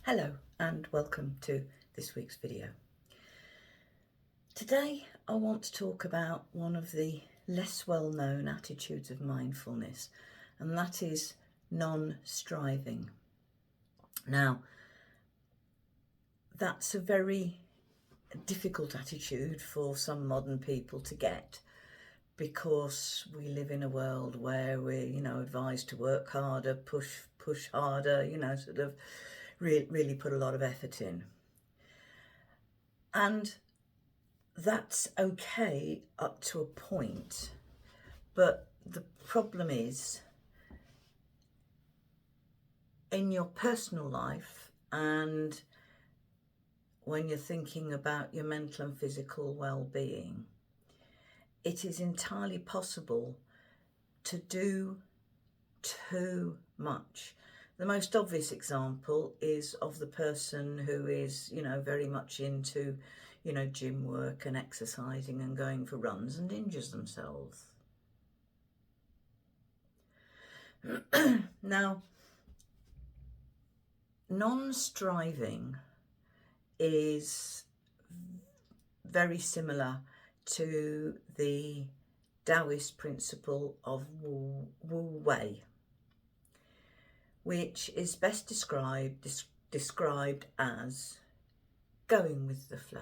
Hello and welcome to this week's video. Today I want to talk about one of the less well-known attitudes of mindfulness, and that is non-striving. Now, that's a very difficult attitude for some modern people to get, because we live in a world where we're, advised to work harder, push harder, sort of really put a lot of effort in. And that's okay up to a point, but the problem is in your personal life and when you're thinking about your mental and physical well-being, it is entirely possible to do too much. The most obvious example is of the person who is, very much into, gym work and exercising and going for runs and injures themselves. Now, non-striving is very similar to the Taoist principle of Wu Wei, which is best described as going with the flow.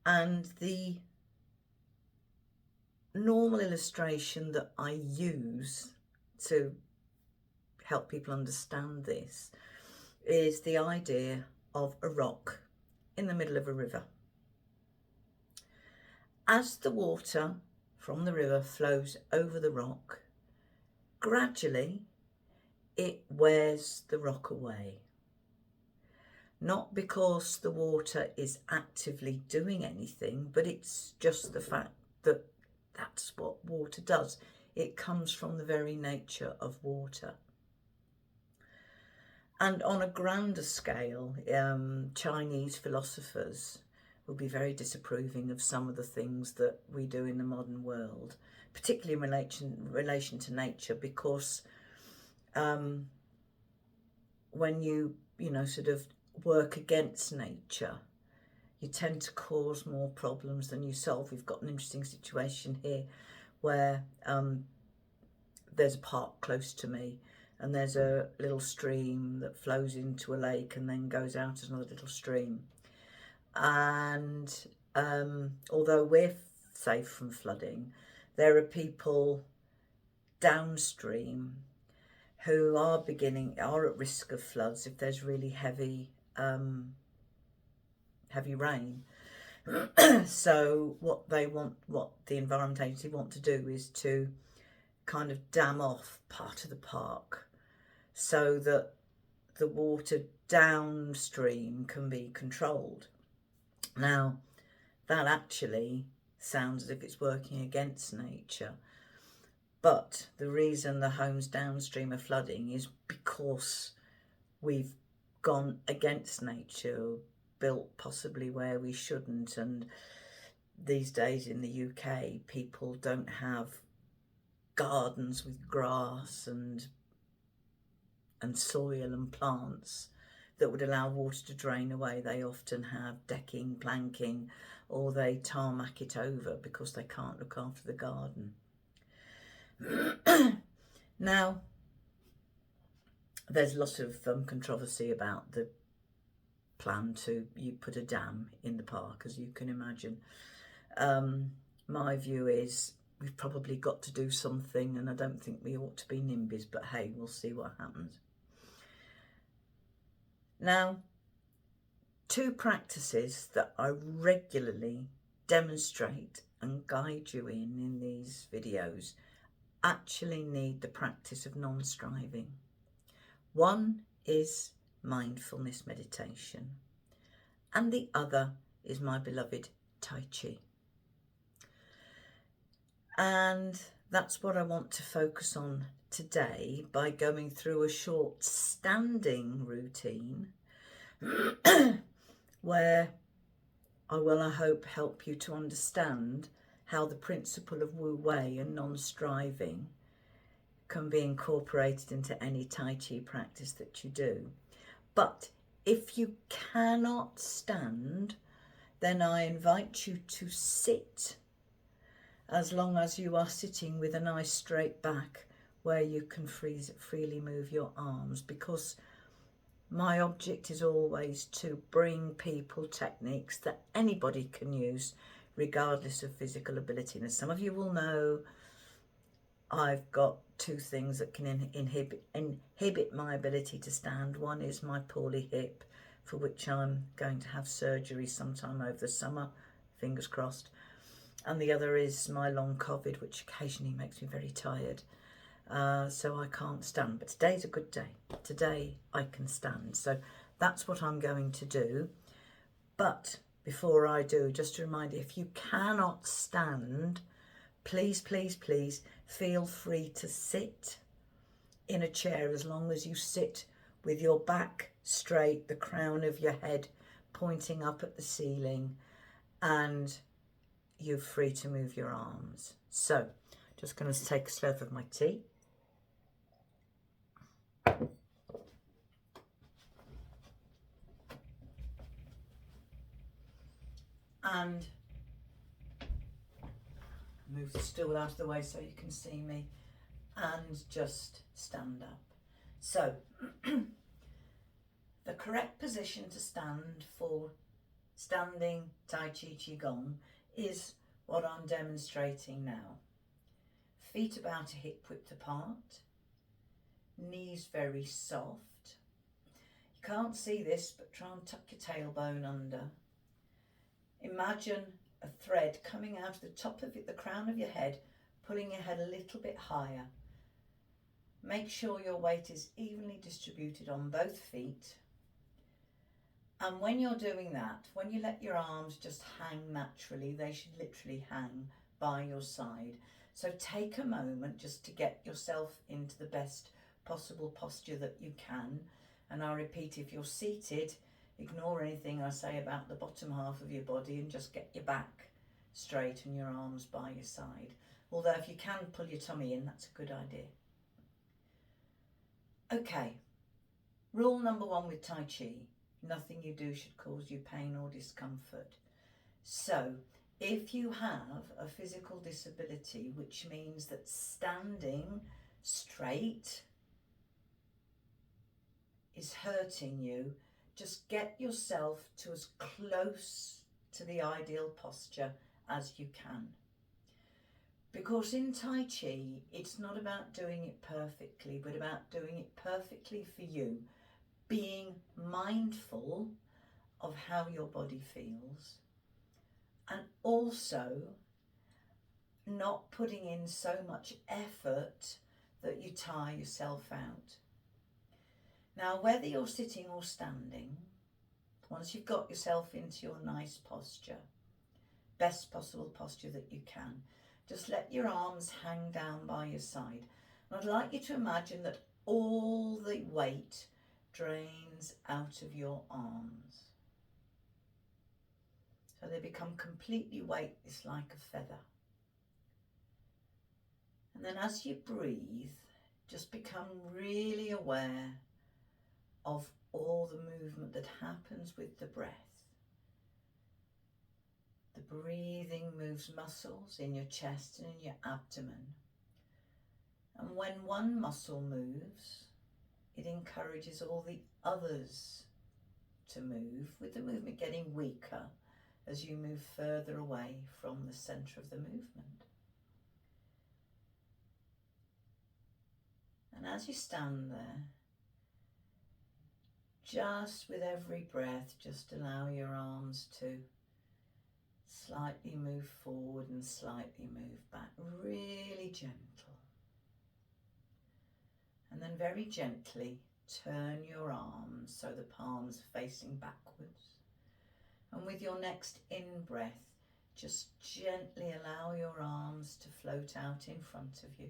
And the normal illustration that I use to help people understand this is the idea of a rock in the middle of a river. As the water from the river flows over the rock, gradually it wears the rock away. Not because the water is actively doing anything, but it's just the fact that that's what water does. It comes from the very nature of water. And on a grander scale, Chinese philosophers will be very disapproving of some of the things that we do in the modern world, particularly in relation to nature, because when you sort of work against nature, you tend to cause more problems than you solve. We've got an interesting situation here where there's a park close to me, and there's a little stream that flows into a lake and then goes out as another little stream. And although we're safe from flooding, there are people downstream who are at risk of floods if there's really heavy rain. So what the Environment Agency want to do is to kind of dam off part of the park so that the water downstream can be controlled. Now, that actually sounds as if it's working against nature, but the reason the homes downstream are flooding is because we've gone against nature, built possibly where we shouldn't. And these days in the UK, people don't have gardens with grass and soil and plants that would allow water to drain away. They often have decking, planking, or they tarmac it over because they can't look after the garden. Now, there's lots of controversy about the plan to put a dam in the park, as you can imagine. My view is we've probably got to do something, and I don't think we ought to be NIMBYs, but hey, we'll see what happens. Now, two practices that I regularly demonstrate and guide you in these videos actually need the practice of non-striving. One is mindfulness meditation, and the other is my beloved Tai Chi. And that's what I want to focus on today by going through a short standing routine where I will, I hope, help you to understand how the principle of Wu Wei and non-striving can be incorporated into any Tai Chi practice that you do. But if you cannot stand, then I invite you to sit, as long as you are sitting with a nice straight back where you can freely move your arms, because my object is always to bring people techniques that anybody can use regardless of physical ability. Now, some of you will know I've got two things that can inhibit my ability to stand. One is my poorly hip, for which I'm going to have surgery sometime over the summer, fingers crossed. And the other is my long COVID, which occasionally makes me very tired. So I can't stand. But today's a good day. Today I can stand. So that's what I'm going to do. But before I do, just a reminder, if you cannot stand, please, please, please feel free to sit in a chair, as long as you sit with your back straight, the crown of your head pointing up at the ceiling, and you're free to move your arms. So just going to take a slurp of my tea. And move the stool out of the way so you can see me, and just stand up. So the correct position to stand for standing Tai Chi Qigong is what I'm demonstrating now. Feet about a hip width apart, knees very soft. You can't see this, but try and tuck your tailbone under. Imagine a thread coming out of the top of the crown of your head, pulling your head a little bit higher. Make sure your weight is evenly distributed on both feet. And when you're doing that, when you let your arms just hang naturally, they should literally hang by your side. So take a moment just to get yourself into the best possible posture that you can. And I repeat, if you're seated, ignore anything I say about the bottom half of your body and just get your back straight and your arms by your side. Although if you can pull your tummy in, that's a good idea. Okay, rule number one with Tai Chi: nothing you do should cause you pain or discomfort. So if you have a physical disability, which means that standing straight is hurting you, just get yourself to as close to the ideal posture as you can. Because in Tai Chi, it's not about doing it perfectly, but about doing it perfectly for you, being mindful of how your body feels, and also not putting in so much effort that you tire yourself out. Now, whether you're sitting or standing, once you've got yourself into your nice posture, best possible posture that you can, just let your arms hang down by your side. And I'd like you to imagine that all the weight drains out of your arms. So they become completely weightless, like a feather. And then as you breathe, just become really aware of all the movement that happens with the breath. The breathing moves muscles in your chest and in your abdomen. And when one muscle moves, it encourages all the others to move, with the movement getting weaker as you move further away from the centre of the movement. And as you stand there, just with every breath, just allow your arms to slightly move forward and slightly move back, really gentle. And then very gently turn your arms so the palms are facing backwards. And with your next in-breath, just gently allow your arms to float out in front of you.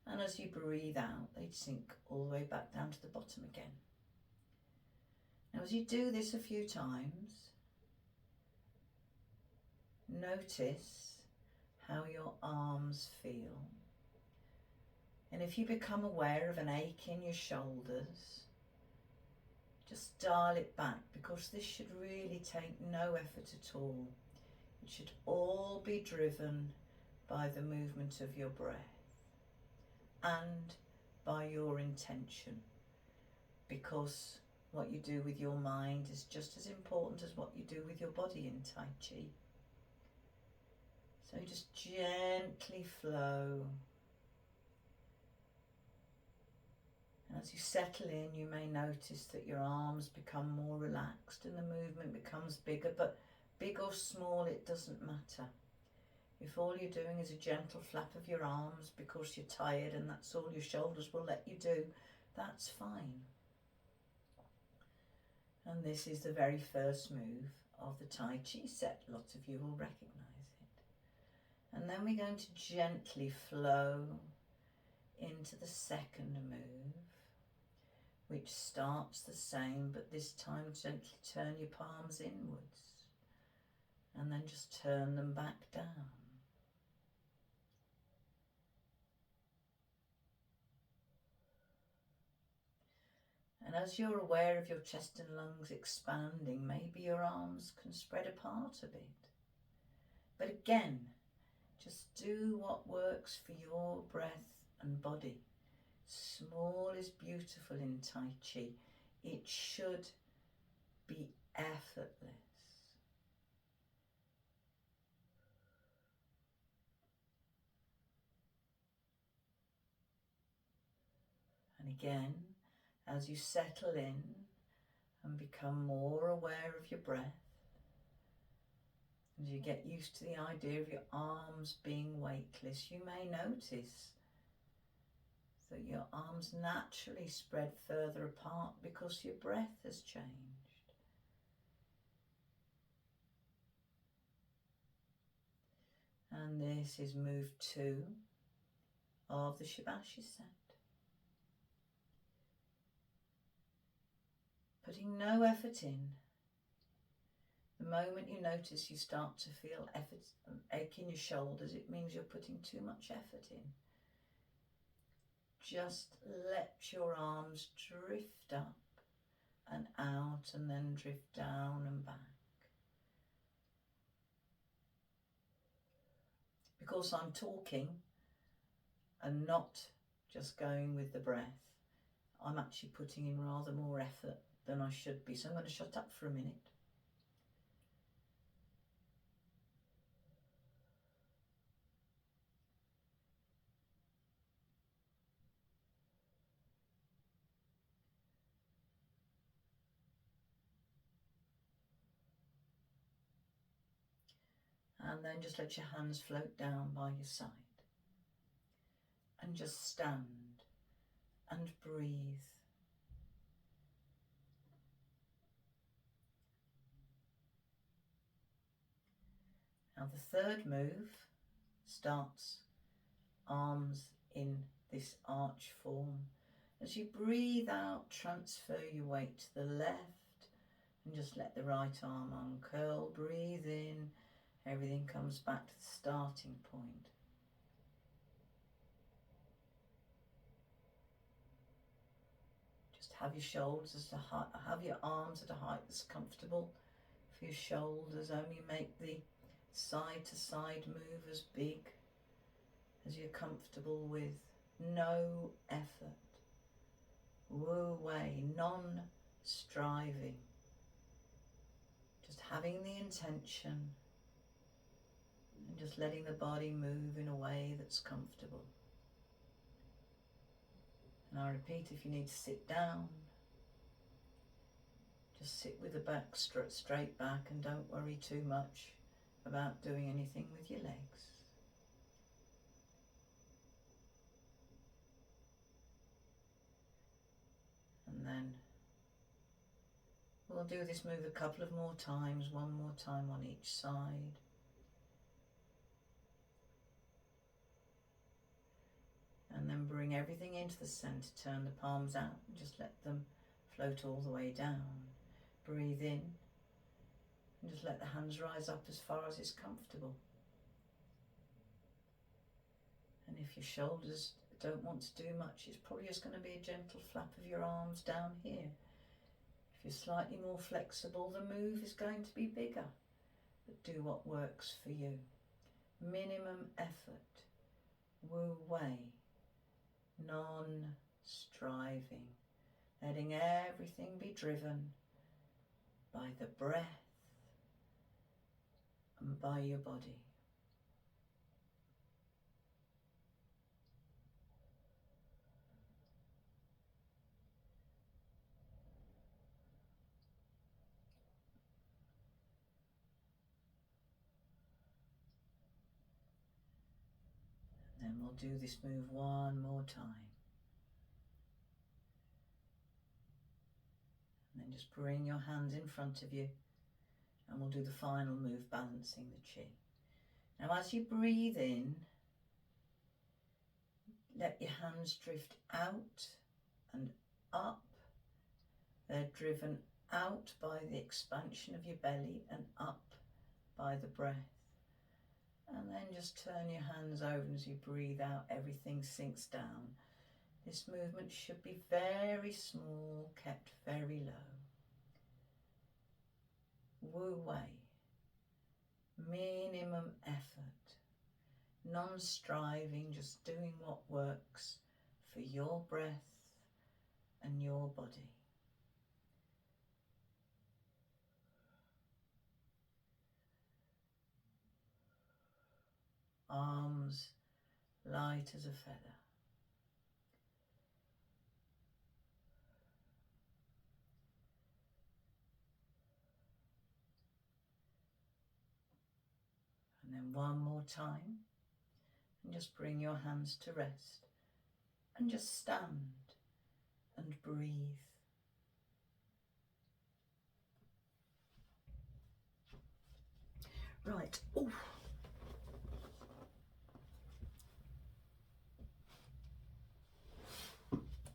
And as you breathe out, they sink all the way back down to the bottom again. Now, as you do this a few times, notice how your arms feel. And if you become aware of an ache in your shoulders, just dial it back, because this should really take no effort at all. It should all be driven by the movement of your breath and by your intention, because what you do with your mind is just as important as what you do with your body in Tai Chi. So just gently flow. And as you settle in, you may notice that your arms become more relaxed and the movement becomes bigger, but big or small, it doesn't matter. If all you're doing is a gentle flap of your arms because you're tired and that's all your shoulders will let you do, that's fine. And this is the very first move of the Tai Chi set. Lots of you will recognise it. And then we're going to gently flow into the second move, which starts the same, but this time gently turn your palms inwards and then just turn them back down. And as you're aware of your chest and lungs expanding, maybe your arms can spread apart a bit. But again, just do what works for your breath and body. Small is beautiful in Tai Chi. It should be effortless. And again, as you settle in and become more aware of your breath, as you get used to the idea of your arms being weightless, you may notice that your arms naturally spread further apart because your breath has changed. And this is move 2 of the Shibashi set. Putting no effort in. The moment you notice you start to feel ache in your shoulders, it means you're putting too much effort in. Just let your arms drift up and out and then drift down and back. Because I'm talking and not just going with the breath, I'm actually putting in rather more effort than I should be. So I'm going to shut up for a minute. And then just let your hands float down by your side. And just stand and breathe. Now the third move starts arms in this arch form. As you breathe out, transfer your weight to the left and just let the right arm uncurl. Breathe in, everything comes back to the starting point. Just have your shoulders at a height, have your arms at a height that's comfortable for your shoulders. Only make the side to side move as big as you're comfortable with. No effort. Wu Wei, non-striving. Just having the intention and just letting the body move in a way that's comfortable. And I repeat, if you need to sit down, just sit with the back straight back and don't worry too much about doing anything with your legs. And then we'll do this move a couple of more times, one more time on each side. And then bring everything into the centre, turn the palms out and just let them float all the way down. Breathe in and just let the hands rise up as far as is comfortable. And if your shoulders don't want to do much, it's probably just going to be a gentle flap of your arms down here. If you're slightly more flexible, the move is going to be bigger, but do what works for you. Minimum effort, Wu Wei, non-striving, letting everything be driven by the breath and by your body. And we'll do this move one more time. And then just bring your hands in front of you, and we'll do the final move, balancing the chi. Now as you breathe in, let your hands drift out and up. They're driven out by the expansion of your belly and up by the breath. And then just turn your hands over, and as you breathe out, everything sinks down. This movement should be very small, kept very low. Wu Wei, minimum effort, non-striving, just doing what works for your breath and your body. Arms light as a feather. And then one more time, and just bring your hands to rest and just stand and breathe. Right. Ooh.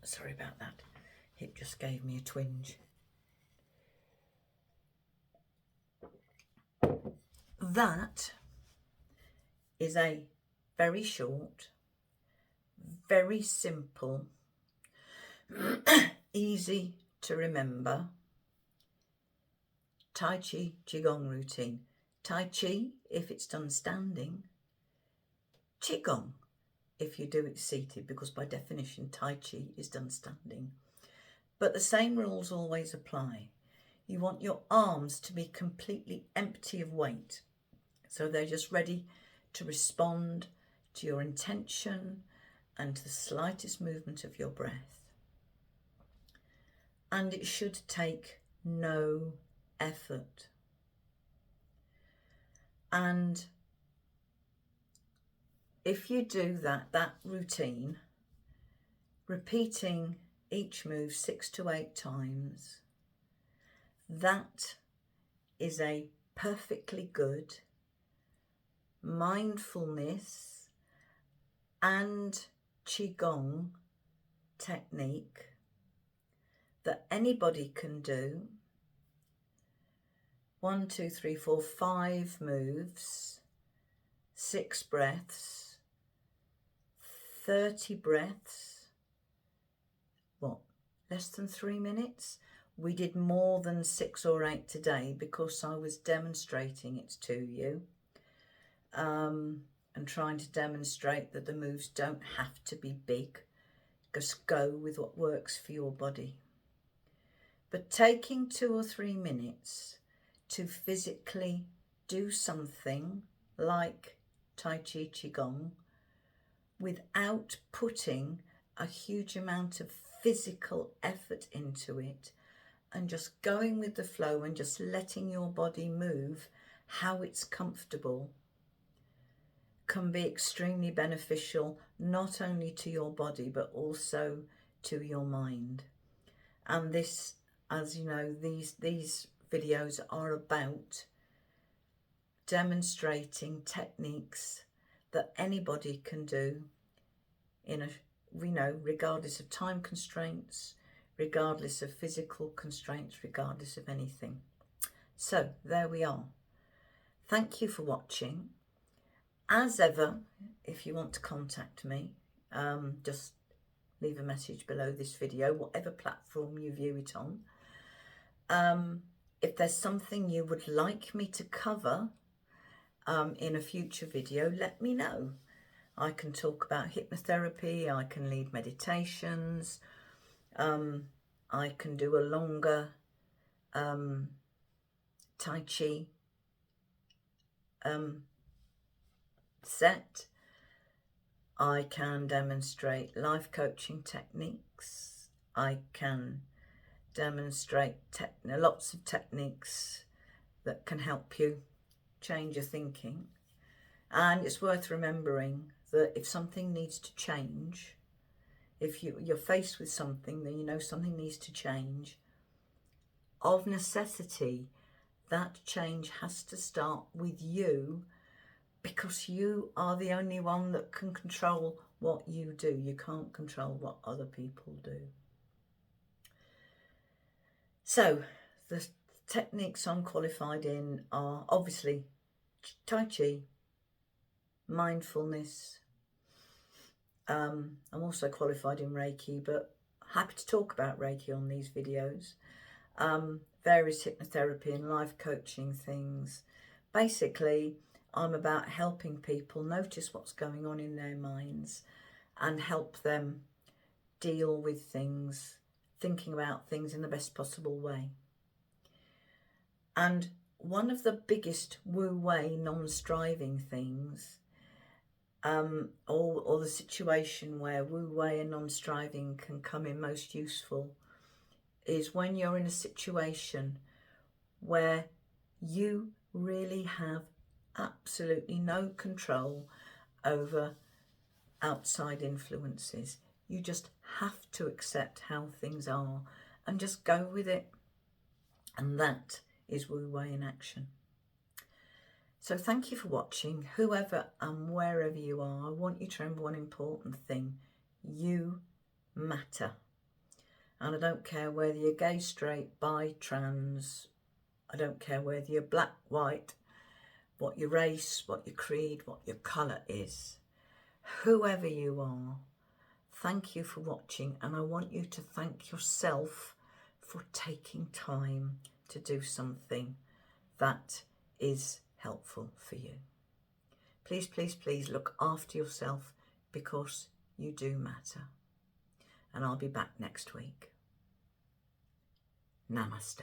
Sorry about that. Hip just gave me a twinge. That is a very short, very simple, easy to remember Tai Chi Qigong routine. Tai Chi if it's done standing, Qigong if you do it seated, because by definition Tai Chi is done standing. But the same rules always apply. You want your arms to be completely empty of weight, so they're just ready to respond to your intention and to the slightest movement of your breath. And it should take no effort. And if you do that routine, repeating each move 6 to 8 times, that is a perfectly good mindfulness and Qigong technique that anybody can do. 1, 2, 3, 4, 5 moves, 6 breaths, 30 breaths, what, less than 3 minutes? We did more than 6 or 8 today because I was demonstrating it to you and trying to demonstrate that the moves don't have to be big. Just go with what works for your body. But taking 2 or 3 minutes to physically do something like Tai Chi Qigong without putting a huge amount of physical effort into it, and just going with the flow and just letting your body move how it's comfortable, can be extremely beneficial, not only to your body but also to your mind. And this, as you know, these videos are about demonstrating techniques that anybody can do in a, we know, regardless of time constraints, regardless of physical constraints, regardless of anything. So there we are. Thank you for watching. As ever, if you want to contact me, just leave a message below this video, whatever platform you view it on. If there's something you would like me to cover in a future video, let me know. I can talk about hypnotherapy, I can lead meditations, I can do a longer Tai Chi set. I can demonstrate life coaching techniques. I can demonstrate lots of techniques that can help you change your thinking. And it's worth remembering that if something needs to change, if you're faced with something, then you know something needs to change, of necessity, that change has to start with you, because you are the only one that can control what you do. You can't control what other people do. So the techniques I'm qualified in are obviously Tai Chi, mindfulness. I'm also qualified in Reiki, but happy to talk about Reiki on these videos. Various hypnotherapy and life coaching things. Basically, I'm about helping people notice what's going on in their minds and help them deal with things, thinking about things in the best possible way. And one of the biggest wu-wei non-striving things, or the situation where wu-wei and non-striving can come in most useful, is when you're in a situation where you really have absolutely no control over outside influences. You just have to accept how things are and just go with it. And that is wu-wei in action. So thank you for watching. Whoever and wherever you are, I want you to remember one important thing. You matter. And I don't care whether you're gay, straight, bi, trans. I don't care whether you're black, white, what your race, what your creed, what your colour is. Whoever you are, thank you for watching, and I want you to thank yourself for taking time to do something that is helpful for you. Please, please, please look after yourself, because you do matter. And I'll be back next week. Namaste.